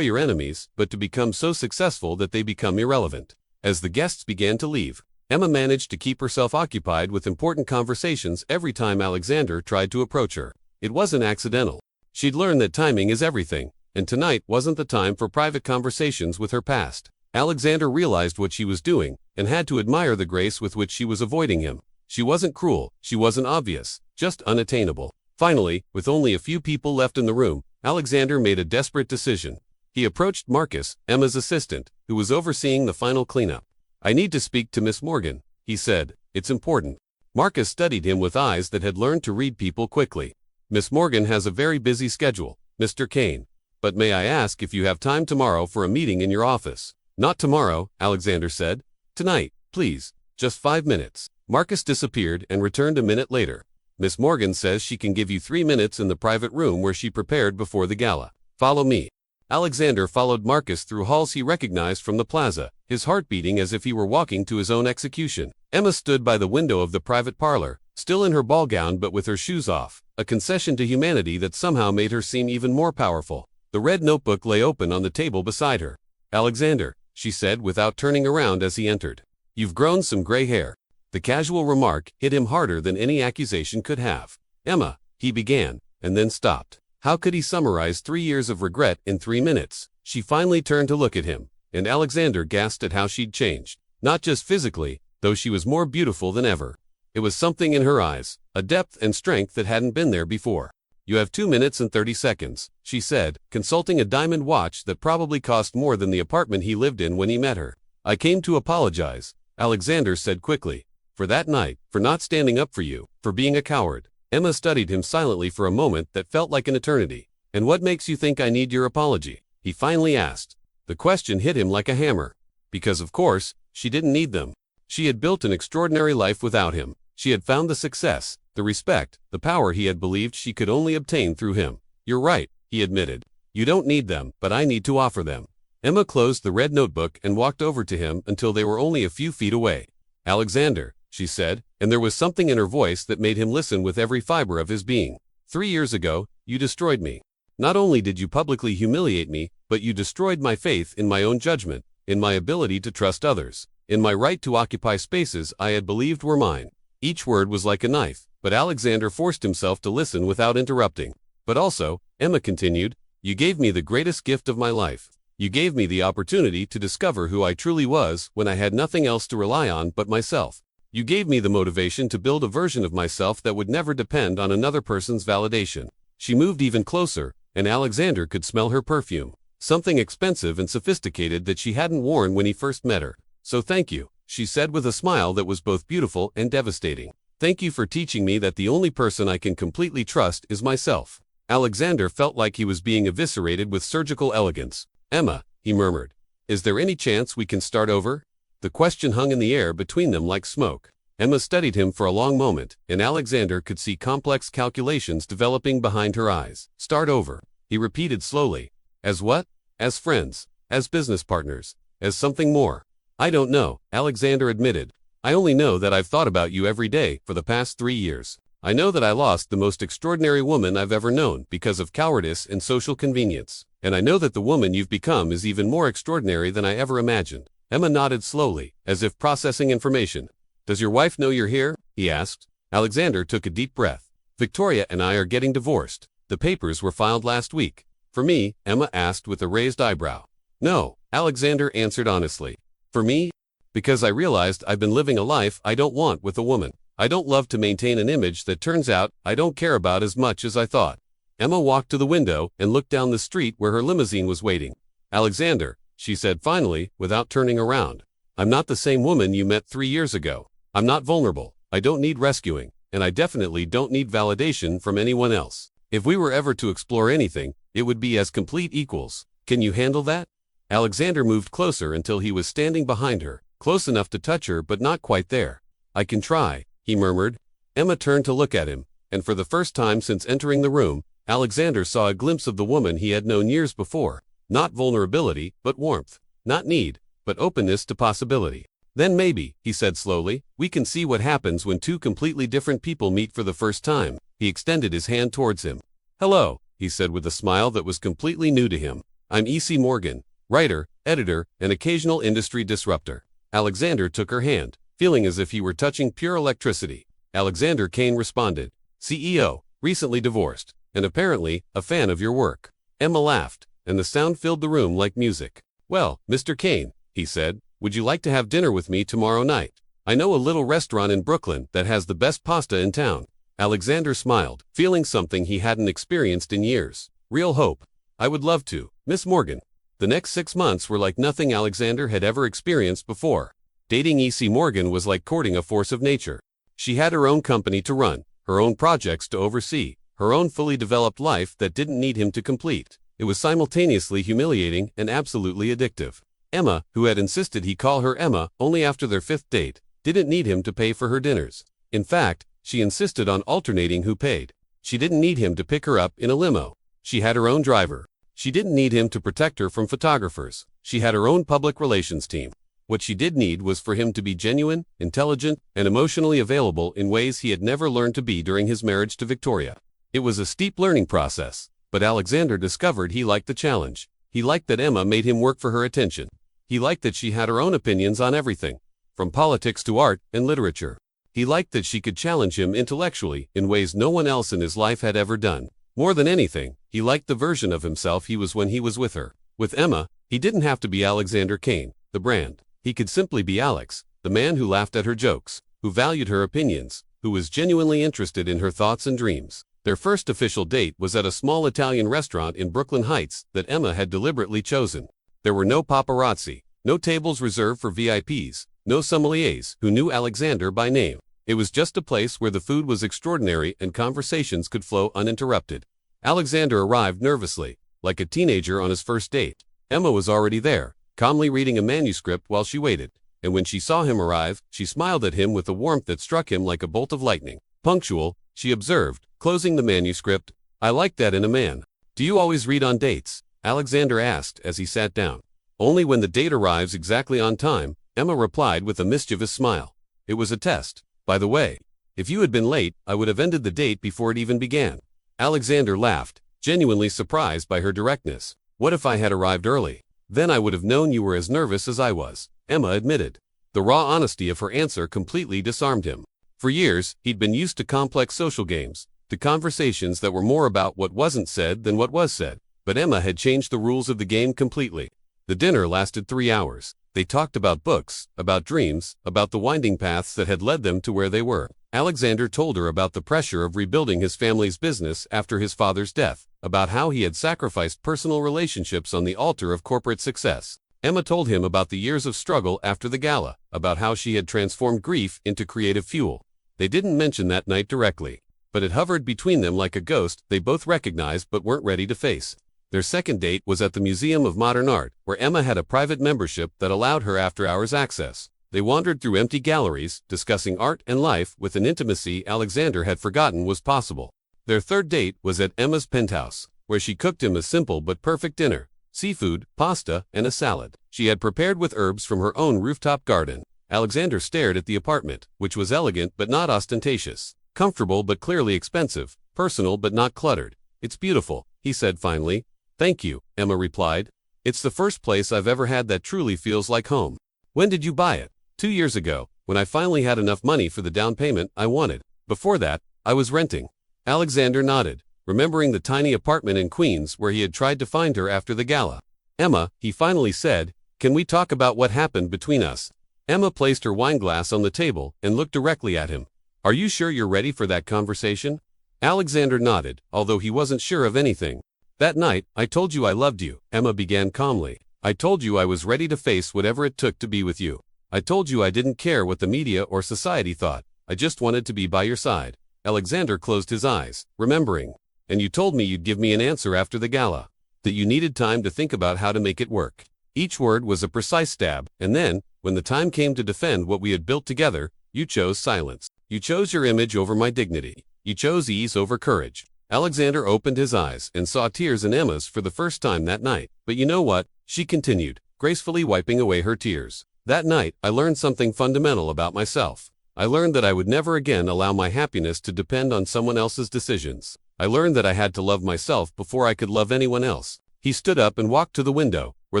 your enemies, but to become so successful that they become irrelevant. As the guests began to leave, Emma managed to keep herself occupied with important conversations every time Alexander tried to approach her. It wasn't accidental. She'd learned that timing is everything, and tonight wasn't the time for private conversations with her past. Alexander realized what she was doing, and had to admire the grace with which she was avoiding him. She wasn't cruel, she wasn't obvious, just unattainable. Finally, with only a few people left in the room, Alexander made a desperate decision. He approached Marcus, Emma's assistant, who was overseeing the final cleanup. "I need to speak to Miss Morgan," he said. "It's important." Marcus studied him with eyes that had learned to read people quickly. "Miss Morgan has a very busy schedule, Mr. Kane. But may I ask if you have time tomorrow for a meeting in your office?" "Not tomorrow," Alexander said. "Tonight, please. Just 5 minutes." Marcus disappeared and returned a minute later. "Miss Morgan says she can give you 3 minutes in the private room where she prepared before the gala. Follow me." Alexander followed Marcus through halls he recognized from the plaza, his heart beating as if he were walking to his own execution. Emma stood by the window of the private parlor, still in her ball gown but with her shoes off, a concession to humanity that somehow made her seem even more powerful. The red notebook lay open on the table beside her. "Alexander," she said without turning around as he entered. "You've grown some gray hair." The casual remark hit him harder than any accusation could have. "Emma," he began, and then stopped. How could he summarize 3 years of regret in 3 minutes? She finally turned to look at him, and Alexander gasped at how she'd changed. Not just physically, though she was more beautiful than ever. It was something in her eyes, a depth and strength that hadn't been there before. "You have 2 minutes and 30 seconds, she said, consulting a diamond watch that probably cost more than the apartment he lived in when he met her. "I came to apologize," Alexander said quickly. "For that night, for not standing up for you, for being a coward." Emma studied him silently for a moment that felt like an eternity. "And what makes you think I need your apology?" he finally asked. The question hit him like a hammer. Because of course, she didn't need them. She had built an extraordinary life without him. She had found the success, the respect, the power he had believed she could only obtain through him. "You're right," he admitted. "You don't need them, but I need to offer them." Emma closed the red notebook and walked over to him until they were only a few feet away. "Alexander," she said, and there was something in her voice that made him listen with every fiber of his being. "3 years ago, you destroyed me. Not only did you publicly humiliate me, but you destroyed my faith in my own judgment, in my ability to trust others, in my right to occupy spaces I had believed were mine." Each word was like a knife, but Alexander forced himself to listen without interrupting. "But also," Emma continued, "you gave me the greatest gift of my life. You gave me the opportunity to discover who I truly was when I had nothing else to rely on but myself. You gave me the motivation to build a version of myself that would never depend on another person's validation." She moved even closer, and Alexander could smell her perfume, something expensive and sophisticated that she hadn't worn when he first met her. "So thank you," she said with a smile that was both beautiful and devastating. "Thank you for teaching me that the only person I can completely trust is myself." Alexander felt like he was being eviscerated with surgical elegance. "Emma," he murmured, "is there any chance we can start over?" The question hung in the air between them like smoke. Emma studied him for a long moment, and Alexander could see complex calculations developing behind her eyes. "Start over," he repeated slowly. "As what? As friends? As business partners? As something more?" "I don't know," Alexander admitted. "I only know that I've thought about you every day for the past 3 years. I know that I lost the most extraordinary woman I've ever known because of cowardice and social convenience. And I know that the woman you've become is even more extraordinary than I ever imagined." Emma nodded slowly, as if processing information. "Does your wife know you're here?" he asked. Alexander took a deep breath. "Victoria and I are getting divorced. The papers were filed last week." "For me?" Emma asked with a raised eyebrow. "No," Alexander answered honestly. "For me? Because I realized I've been living a life I don't want with a woman. I don't love to maintain an image that turns out I don't care about as much as I thought." Emma walked to the window and looked down the street where her limousine was waiting. "Alexander," she said finally, without turning around, "I'm not the same woman you met 3 years ago. I'm not vulnerable, I don't need rescuing, and I definitely don't need validation from anyone else. If we were ever to explore anything, it would be as complete equals. Can you handle that?" Alexander moved closer until he was standing behind her, close enough to touch her but not quite there. "I can try," he murmured. Emma turned to look at him, and for the first time since entering the room, Alexander saw a glimpse of the woman he had known years before. Not vulnerability, but warmth. Not need, but openness to possibility. "Then maybe," he said slowly, "we can see what happens when two completely different people meet for the first time." He extended his hand towards him. "Hello," he said with a smile that was completely new to him. "I'm E.C. Morgan, writer, editor, and occasional industry disruptor." Alexander took her hand. feeling as if he were touching pure electricity. Alexander Kane responded, CEO, recently divorced, and apparently a fan of your work. Emma laughed, and the sound filled the room like music. Well, Mr. Kane, he said, would you like to have dinner with me tomorrow night? I know a little restaurant in Brooklyn that has the best pasta in town. Alexander smiled, feeling something he hadn't experienced in years. Real hope. I would love to, Miss Morgan. The next 6 months were like nothing Alexander had ever experienced before. Dating E.C. Morgan was like courting a force of nature. She had her own company to run, her own projects to oversee, her own fully developed life that didn't need him to complete. It was simultaneously humiliating and absolutely addictive. Emma, who had insisted he call her Emma only after their 5th date, didn't need him to pay for her dinners. In fact, she insisted on alternating who paid. She didn't need him to pick her up in a limo. She had her own driver. She didn't need him to protect her from photographers. She had her own public relations team. What she did need was for him to be genuine, intelligent, and emotionally available in ways he had never learned to be during his marriage to Victoria. It was a steep learning process, but Alexander discovered he liked the challenge. He liked that Emma made him work for her attention. He liked that she had her own opinions on everything, from politics to art and literature. He liked that she could challenge him intellectually in ways no one else in his life had ever done. More than anything, he liked the version of himself he was when he was with her. With Emma, he didn't have to be Alexander Kane, the brand. He could simply be Alex, the man who laughed at her jokes, who valued her opinions, who was genuinely interested in her thoughts and dreams. Their first official date was at a small Italian restaurant in Brooklyn Heights that Emma had deliberately chosen. There were no paparazzi, no tables reserved for VIPs, no sommeliers who knew Alexander by name. It was just a place where the food was extraordinary and conversations could flow uninterrupted. Alexander arrived nervously, like a teenager on his first date. Emma was already there, calmly reading a manuscript while she waited, and when she saw him arrive, she smiled at him with a warmth that struck him like a bolt of lightning. Punctual, she observed, closing the manuscript. I like that in a man. Do you always read on dates? Alexander asked as he sat down. Only when the date arrives exactly on time, Emma replied with a mischievous smile. It was a test. By the way, if you had been late, I would have ended the date before it even began. Alexander laughed, genuinely surprised by her directness. What if I had arrived early? Then I would have known you were as nervous as I was, Emma admitted. The raw honesty of her answer completely disarmed him. For years, he'd been used to complex social games, to conversations that were more about what wasn't said than what was said. But Emma had changed the rules of the game completely. The dinner lasted 3 hours. They talked about books, about dreams, about the winding paths that had led them to where they were. Alexander told her about the pressure of rebuilding his family's business after his father's death, about how he had sacrificed personal relationships on the altar of corporate success. Emma told him about the years of struggle after the gala, about how she had transformed grief into creative fuel. They didn't mention that night directly, but it hovered between them like a ghost they both recognized but weren't ready to face. Their second date was at the Museum of Modern Art, where Emma had a private membership that allowed her after-hours access. They wandered through empty galleries, discussing art and life with an intimacy Alexander had forgotten was possible. Their third date was at Emma's penthouse, where she cooked him a simple but perfect dinner: seafood, pasta, and a salad she had prepared with herbs from her own rooftop garden. Alexander stared at the apartment, which was elegant but not ostentatious, comfortable but clearly expensive, personal but not cluttered. It's beautiful, he said finally. Thank you, Emma replied. It's the first place I've ever had that truly feels like home. When did you buy it? 2 years ago, when I finally had enough money for the down payment I wanted. Before that, I was renting. Alexander nodded, remembering the tiny apartment in Queens where he had tried to find her after the gala. Emma, he finally said, can we talk about what happened between us? Emma placed her wineglass on the table and looked directly at him. Are you sure you're ready for that conversation? Alexander nodded, although he wasn't sure of anything. That night, I told you I loved you, Emma began calmly. I told you I was ready to face whatever it took to be with you. I told you I didn't care what the media or society thought. I just wanted to be by your side. Alexander closed his eyes, remembering. And you told me you'd give me an answer after the gala. That you needed time to think about how to make it work. Each word was a precise stab, and then, when the time came to defend what we had built together, you chose silence. You chose your image over my dignity. You chose ease over courage. Alexander opened his eyes and saw tears in Emma's for the first time that night. But you know what? She continued, gracefully wiping away her tears. That night, I learned something fundamental about myself. I learned that I would never again allow my happiness to depend on someone else's decisions. I learned that I had to love myself before I could love anyone else. He stood up and walked to the window, where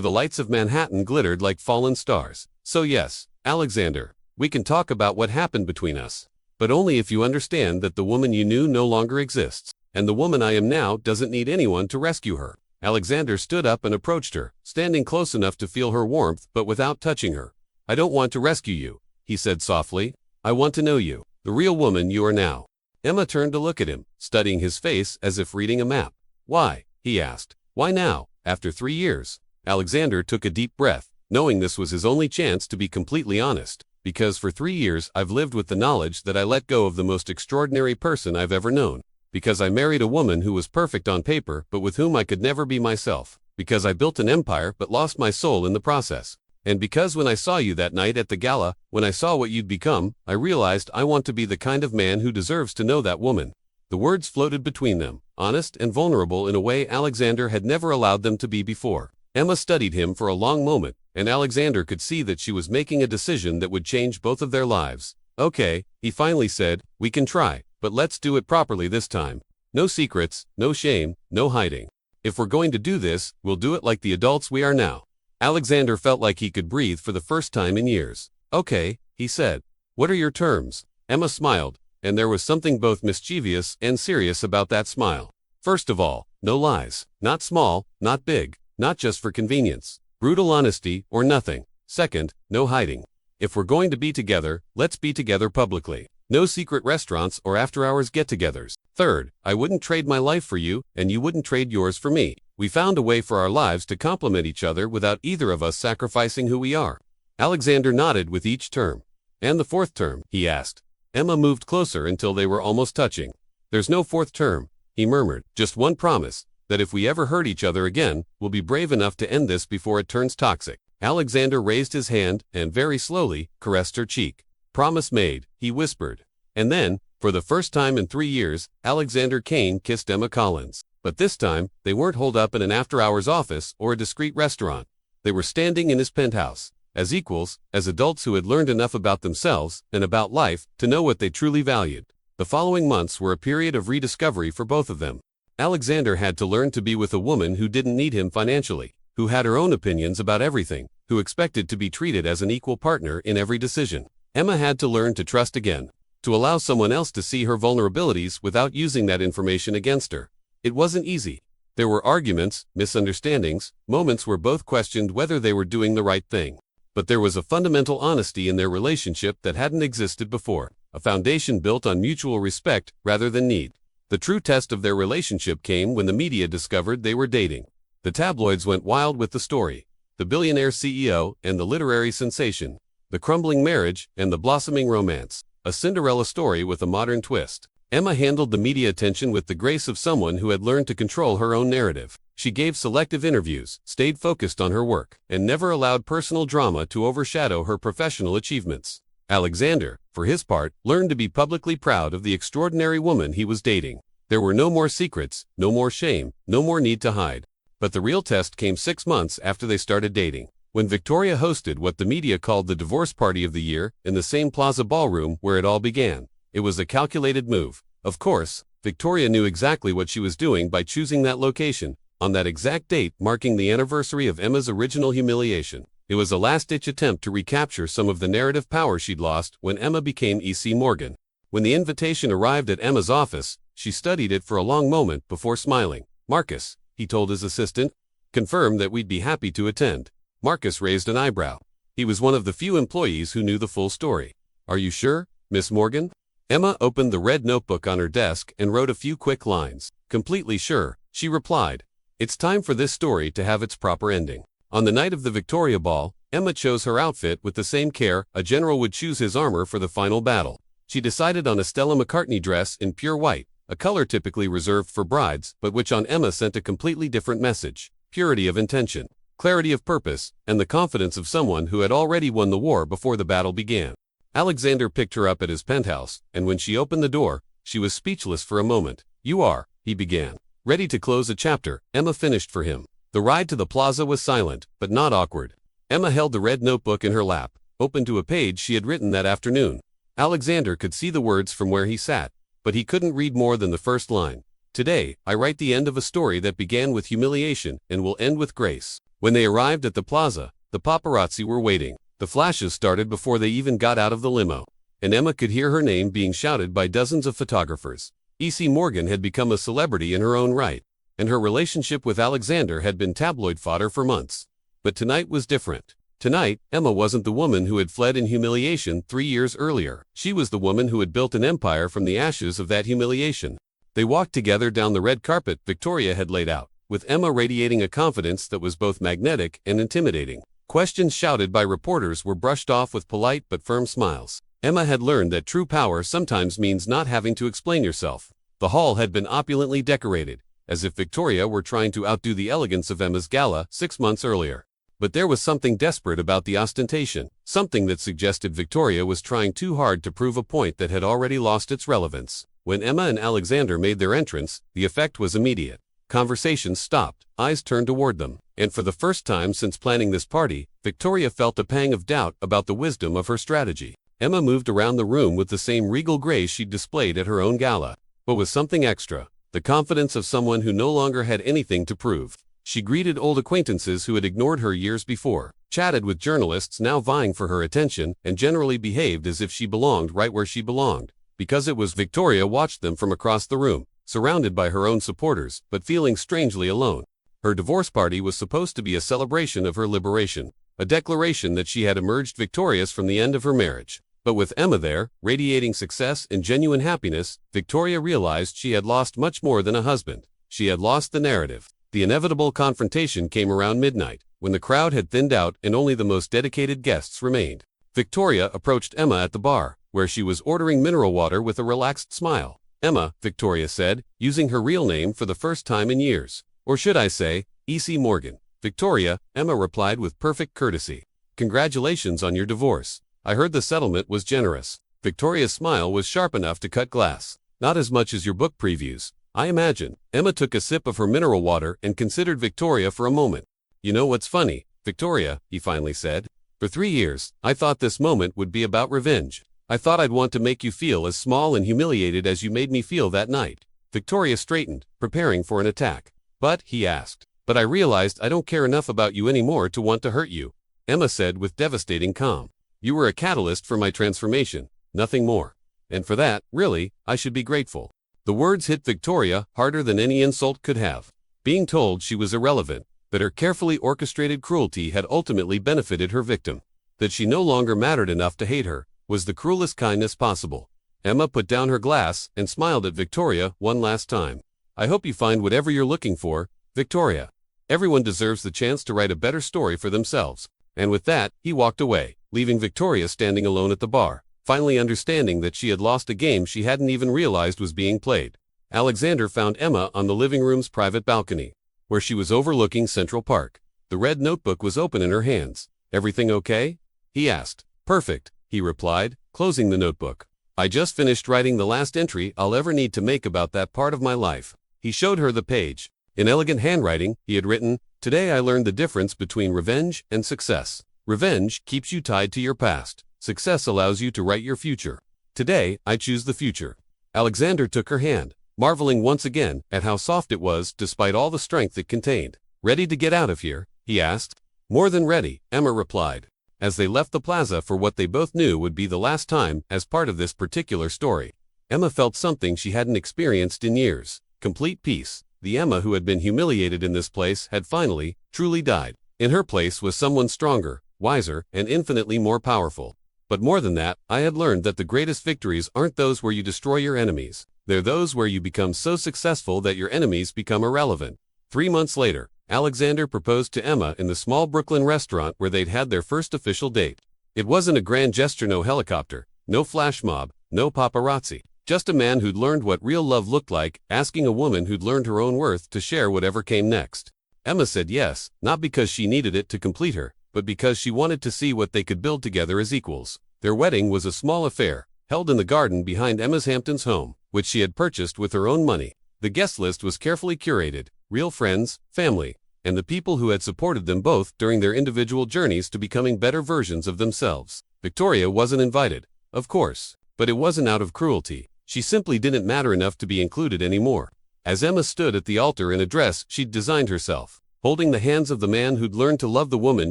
the lights of Manhattan glittered like fallen stars. So yes, Alexander, We can talk about what happened between us. But only if you understand that the woman you knew no longer exists, and the woman I am now doesn't need anyone to rescue her." Alexander stood up and approached her, standing close enough to feel her warmth but without touching her. "I don't want to rescue you," he said softly. "I want to know you, the real woman you are now." Emma turned to look at him, studying his face as if reading a map. "Why?" he asked. "Why now, after 3 years?" Alexander took a deep breath, knowing this was his only chance to be completely honest. "Because for 3 years I've lived with the knowledge that I let go of the most extraordinary person I've ever known. Because I married a woman who was perfect on paper but with whom I could never be myself. Because I built an empire but lost my soul in the process. And because when I saw you that night at the gala, when I saw what you'd become, I realized I want to be the kind of man who deserves to know that woman." The words floated between them, honest and vulnerable in a way Alexander had never allowed them to be before. Emma studied him for a long moment, and Alexander could see that she was making a decision that would change both of their lives. "Okay," he finally said, "we can try, but let's do it properly this time. No secrets, no shame, no hiding. If we're going to do this, we'll do it like the adults we are now." Alexander felt like he could breathe for the first time in years. "Okay," he said. "What are your terms?" Emma smiled, and there was something both mischievous and serious about that smile. "First of all, no lies. Not small, not big. Not just for convenience. Brutal honesty or nothing. Second, no hiding. If we're going to be together, let's be together publicly. No secret restaurants or after-hours get-togethers. Third, I wouldn't trade my life for you, and you wouldn't trade yours for me. We found a way for our lives to complement each other without either of us sacrificing who we are." Alexander nodded with each term. "And the fourth term?" he asked. Emma moved closer until they were almost touching. "There's no fourth term," he murmured. "Just one promise. That if we ever hurt each other again, we'll be brave enough to end this before it turns toxic." Alexander raised his hand and, very slowly, caressed her cheek. "Promise made," he whispered. And then, for the first time in 3 years, Alexander Kane kissed Emma Collins. But this time, they weren't holed up in an after-hours office or a discreet restaurant. They were standing in his penthouse, as equals, as adults who had learned enough about themselves and about life to know what they truly valued. The following months were a period of rediscovery for both of them. Alexander had to learn to be with a woman who didn't need him financially, who had her own opinions about everything, who expected to be treated as an equal partner in every decision. Emma had to learn to trust again, to allow someone else to see her vulnerabilities without using that information against her. It wasn't easy. There were arguments, misunderstandings, moments where both questioned whether they were doing the right thing. But there was a fundamental honesty in their relationship that hadn't existed before, a foundation built on mutual respect rather than need. The true test of their relationship came when the media discovered they were dating. The tabloids went wild with the story. The billionaire CEO and the literary sensation. The crumbling marriage and the blossoming romance. A Cinderella story with a modern twist. Emma handled the media attention with the grace of someone who had learned to control her own narrative. She gave selective interviews, stayed focused on her work, and never allowed personal drama to overshadow her professional achievements. Alexander, for his part, learned to be publicly proud of the extraordinary woman he was dating. There were no more secrets, no more shame, no more need to hide. But the real test came 6 months after they started dating, when Victoria hosted what the media called the divorce party of the year in the same Plaza ballroom where it all began. It was a calculated move. Of course, Victoria knew exactly what she was doing by choosing that location, on that exact date marking the anniversary of Emma's original humiliation. It was a last-ditch attempt to recapture some of the narrative power she'd lost when Emma became E.C. Morgan. When the invitation arrived at Emma's office, she studied it for a long moment before smiling. "Marcus," he told his assistant, "confirmed that we'd be happy to attend." Marcus raised an eyebrow. He was one of the few employees who knew the full story. "Are you sure, Miss Morgan?" Emma opened the red notebook on her desk and wrote a few quick lines. "Completely sure," she replied. "It's time for this story to have its proper ending." On the night of the Victoria Ball, Emma chose her outfit with the same care a general would choose his armor for the final battle. She decided on a Stella McCartney dress in pure white, a color typically reserved for brides, but which on Emma sent a completely different message: purity of intention, clarity of purpose, and the confidence of someone who had already won the war before the battle began. Alexander picked her up at his penthouse, and when she opened the door, she was speechless for a moment. "You are," he began. Ready to close a chapter, Emma finished for him. The ride to the plaza was silent, but not awkward. Emma held the red notebook in her lap, open to a page she had written that afternoon. Alexander could see the words from where he sat, but he couldn't read more than the first line. "Today, I write the end of a story that began with humiliation and will end with grace." When they arrived at the plaza, the paparazzi were waiting. The flashes started before they even got out of the limo, and Emma could hear her name being shouted by dozens of photographers. E.C. Morgan had become a celebrity in her own right, and her relationship with Alexander had been tabloid fodder for months. But tonight was different. Tonight, Emma wasn't the woman who had fled in humiliation 3 years earlier. She was the woman who had built an empire from the ashes of that humiliation. They walked together down the red carpet Victoria had laid out, with Emma radiating a confidence that was both magnetic and intimidating. Questions shouted by reporters were brushed off with polite but firm smiles. Emma had learned that true power sometimes means not having to explain yourself. The hall had been opulently decorated, as if Victoria were trying to outdo the elegance of Emma's gala 6 months earlier. But there was something desperate about the ostentation, something that suggested Victoria was trying too hard to prove a point that had already lost its relevance. When Emma and Alexander made their entrance, the effect was immediate. Conversations stopped, eyes turned toward them, and for the first time since planning this party, Victoria felt a pang of doubt about the wisdom of her strategy. Emma moved around the room with the same regal grace she'd displayed at her own gala, but with something extra, the confidence of someone who no longer had anything to prove. She greeted old acquaintances who had ignored her years before, chatted with journalists now vying for her attention, and generally behaved as if she belonged right where she belonged. Because it was Victoria watched them from across the room, surrounded by her own supporters, but feeling strangely alone. Her divorce party was supposed to be a celebration of her liberation, a declaration that she had emerged victorious from the end of her marriage. But with Emma there, radiating success and genuine happiness, Victoria realized she had lost much more than a husband. She had lost the narrative. The inevitable confrontation came around midnight, when the crowd had thinned out and only the most dedicated guests remained. Victoria approached Emma at the bar, where she was ordering mineral water with a relaxed smile. "Emma," Victoria said, using her real name for the first time in years. "Or should I say, E.C. Morgan." "Victoria," Emma replied with perfect courtesy. "Congratulations on your divorce. I heard the settlement was generous." Victoria's smile was sharp enough to cut glass. "Not as much as your book previews, I imagine." Emma took a sip of her mineral water and considered Victoria for a moment. "You know what's funny, Victoria," he finally said. "For 3 years, I thought this moment would be about revenge. I thought I'd want to make you feel as small and humiliated as you made me feel that night." Victoria straightened, preparing for an attack. "But," he asked, "but I realized I don't care enough about you anymore to want to hurt you," Emma said with devastating calm. "You were a catalyst for my transformation, nothing more. And for that, really, I should be grateful." The words hit Victoria harder than any insult could have. Being told she was irrelevant, that her carefully orchestrated cruelty had ultimately benefited her victim, that she no longer mattered enough to hate her, was the cruelest kindness possible. Emma put down her glass and smiled at Victoria one last time. "I hope you find whatever you're looking for, Victoria. Everyone deserves the chance to write a better story for themselves." And with that, he walked away, leaving Victoria standing alone at the bar, finally understanding that she had lost a game she hadn't even realized was being played. Alexander found Emma on the living room's private balcony, where she was overlooking Central Park. The red notebook was open in her hands. "Everything okay?" he asked. "Perfect," he replied, closing the notebook. "I just finished writing the last entry I'll ever need to make about that part of my life." He showed her the page. In elegant handwriting, he had written, "Today I learned the difference between revenge and success. Revenge keeps you tied to your past. Success allows you to write your future. Today, I choose the future." Alexander took her hand, marveling once again at how soft it was despite all the strength it contained. "Ready to get out of here?" he asked. "More than ready," Emma replied, as they left the plaza for what they both knew would be the last time as part of this particular story. Emma felt something she hadn't experienced in years: complete peace. The Emma who had been humiliated in this place had finally, truly died. In her place was someone stronger, wiser, and infinitely more powerful. But more than that, I had learned that the greatest victories aren't those where you destroy your enemies. They're those where you become so successful that your enemies become irrelevant. 3 months later, Alexander proposed to Emma in the small Brooklyn restaurant where they'd had their first official date. It wasn't a grand gesture, no helicopter, no flash mob, no paparazzi. Just a man who'd learned what real love looked like, asking a woman who'd learned her own worth to share whatever came next. Emma said yes, not because she needed it to complete her, but because she wanted to see what they could build together as equals. Their wedding was a small affair, held in the garden behind Emma's Hamptons home, which she had purchased with her own money. The guest list was carefully curated: real friends, family, and the people who had supported them both during their individual journeys to becoming better versions of themselves. Victoria wasn't invited, of course, but it wasn't out of cruelty. She simply didn't matter enough to be included anymore. As Emma stood at the altar in a dress she'd designed herself, holding the hands of the man who'd learned to love the woman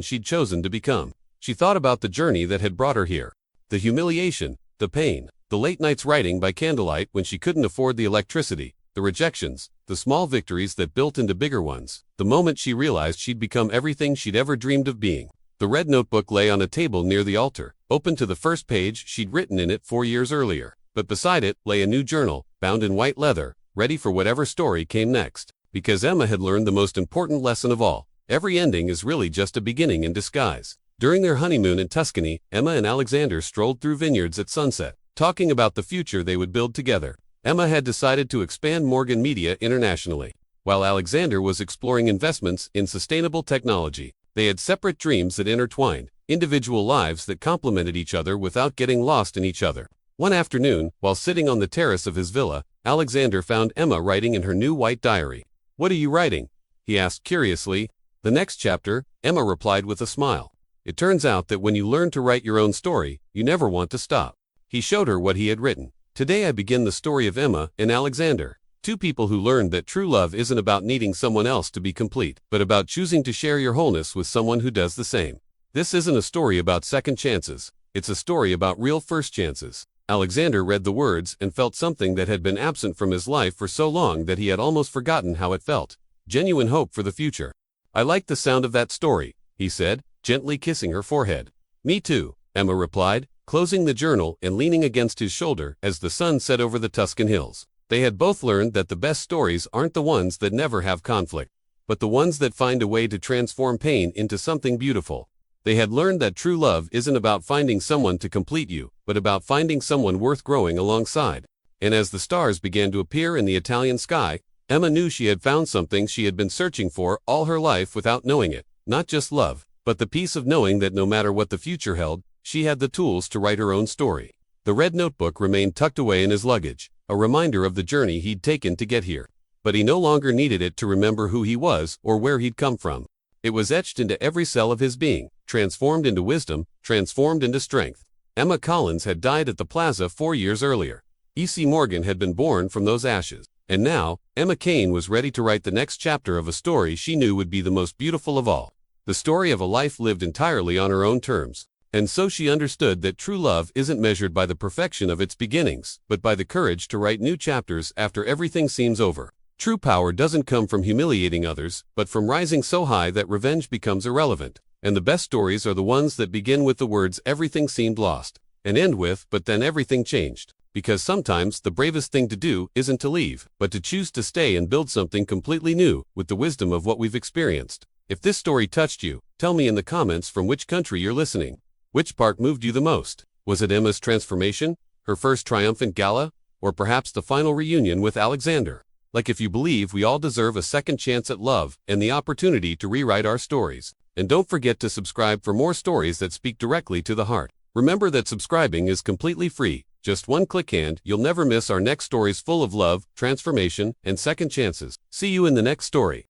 she'd chosen to become, She thought about the journey that had brought her here. The humiliation, the pain, the late nights writing by candlelight when she couldn't afford the electricity, the rejections, the small victories that built into bigger ones. The moment she realized she'd become everything she'd ever dreamed of being. The red notebook lay on a table near the altar, open to the first page she'd written in it 4 years earlier. But beside it lay a new journal, bound in white leather, ready for whatever story came next. Because Emma had learned the most important lesson of all. Every ending is really just a beginning in disguise. During their honeymoon in Tuscany, Emma and Alexander strolled through vineyards at sunset, talking about the future they would build together. Emma had decided to expand Morgan Media internationally, while Alexander was exploring investments in sustainable technology. They had separate dreams that intertwined, individual lives that complemented each other without getting lost in each other. One afternoon, while sitting on the terrace of his villa, Alexander found Emma writing in her new white diary. "What are you writing?" he asked curiously. "The next chapter," Emma replied with a smile. "It turns out that when you learn to write your own story, you never want to stop." He showed her what he had written. "Today I begin the story of Emma and Alexander. Two people who learned that true love isn't about needing someone else to be complete, but about choosing to share your wholeness with someone who does the same. This isn't a story about second chances. It's a story about real first chances." Alexander read the words and felt something that had been absent from his life for so long that he had almost forgotten how it felt. Genuine hope for the future. "I like the sound of that story," he said, gently kissing her forehead. "Me too," Emma replied, closing the journal and leaning against his shoulder as the sun set over the Tuscan hills. They had both learned that the best stories aren't the ones that never have conflict, but the ones that find a way to transform pain into something beautiful. They had learned that true love isn't about finding someone to complete you, but about finding someone worth growing alongside. And as the stars began to appear in the Italian sky, Emma knew she had found something she had been searching for all her life without knowing it. Not just love, but the peace of knowing that no matter what the future held, she had the tools to write her own story. The red notebook remained tucked away in his luggage, a reminder of the journey he'd taken to get here. But he no longer needed it to remember who he was or where he'd come from. It was etched into every cell of his being, transformed into wisdom, transformed into strength. Emma Collins had died at the plaza 4 years earlier. E.C. Morgan had been born from those ashes. And now, Emma Kane was ready to write the next chapter of a story she knew would be the most beautiful of all. The story of a life lived entirely on her own terms. And so she understood that true love isn't measured by the perfection of its beginnings, but by the courage to write new chapters after everything seems over. True power doesn't come from humiliating others, but from rising so high that revenge becomes irrelevant. And the best stories are the ones that begin with the words "everything seemed lost," and end with "but then everything changed." Because sometimes the bravest thing to do isn't to leave, but to choose to stay and build something completely new, with the wisdom of what we've experienced. If this story touched you, tell me in the comments from which country you're listening. Which part moved you the most? Was it Emma's transformation, her first triumphant gala, or perhaps the final reunion with Alexander? Like if you believe we all deserve a second chance at love and the opportunity to rewrite our stories. And don't forget to subscribe for more stories that speak directly to the heart. Remember that subscribing is completely free. Just one click and you'll never miss our next stories full of love, transformation, and second chances. See you in the next story.